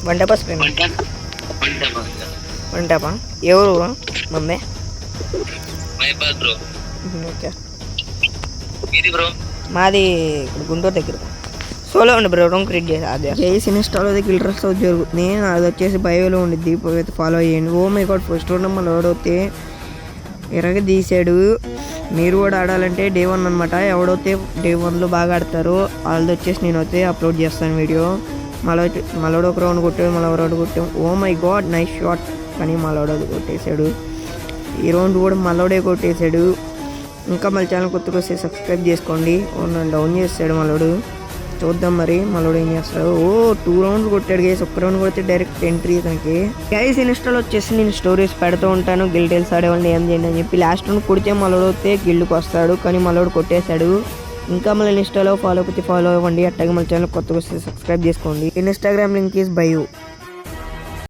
One టాపా spin? One టాపా. ఎవరు మమ్మీ? ఓకే. మాది ఇక్కడ గుంటూరు దగ్గర. సోలో ఉండి బ్రో, రూమ్ క్రియేట్ చేసి అదే చేసి ఇన్స్టాలో గిల్డ్రస్ జరుగుతుంది. అది వచ్చేసి బయోలో ఉండిద్ది, పోయితే ఫాలో అయ్యండి. Oh my god, first round మళ్ళీ ఎవడవుతే ఎరగ తీసాడు. మీరు కూడా ఆడాలంటే డే 1 అనమాట. ఎవడైతే డే 1లో బాగా ఆడతారో వాళ్ళది వచ్చేసి నేను అయితే అప్లోడ్ చేస్తాను వీడియో. మళ్ళీ ఒక రౌండ్ కొట్టాడు, మళ్ళీ ఒక రౌండ్ కొట్టాం. Oh my God, nice shot. కానీ మళ్ళీ కొట్టేశాడు. ఈ రౌండ్ కూడా మళ్ళీ కొట్టేశాడు. ఇంకా మళ్ళీ ఛానల్ కొత్తగా వస్తే సబ్స్క్రైబ్ చేసుకోండి. నన్ను డౌన్ చేస్తాడు మళ్ళీ. చూద్దాం మరి మళ్ళీ ఏం చేస్తాడు. 2 రౌండ్స్ కొట్టాడు గైస్. ఒక్క రౌండ్ కొడితే డైరెక్ట్ ఎంట్రీ అతనికి. గైస్ ఇన్స్టాలో వచ్చేసి నేను స్టోరీస్ పెడుతూ ఉంటాను, గిల్డెల్స్ ఆడేవాళ్ళని ఏం చేయండి అని చెప్పి. లాస్ట్ రౌండ్ కొడితే మళ్ళీ వస్తే గిల్డ్కి వస్తాడు, కానీ మళ్ళీ కొట్టేశాడు. ఇంకా మళ్ళీ ఇన్స్టాలో ఫాలో అవ్వండి. అట్టగా మళ్ళీ ఛానల్ కొత్తగా వస్తే సబ్స్క్రైబ్ చేసుకోండి. Instagram link is bio.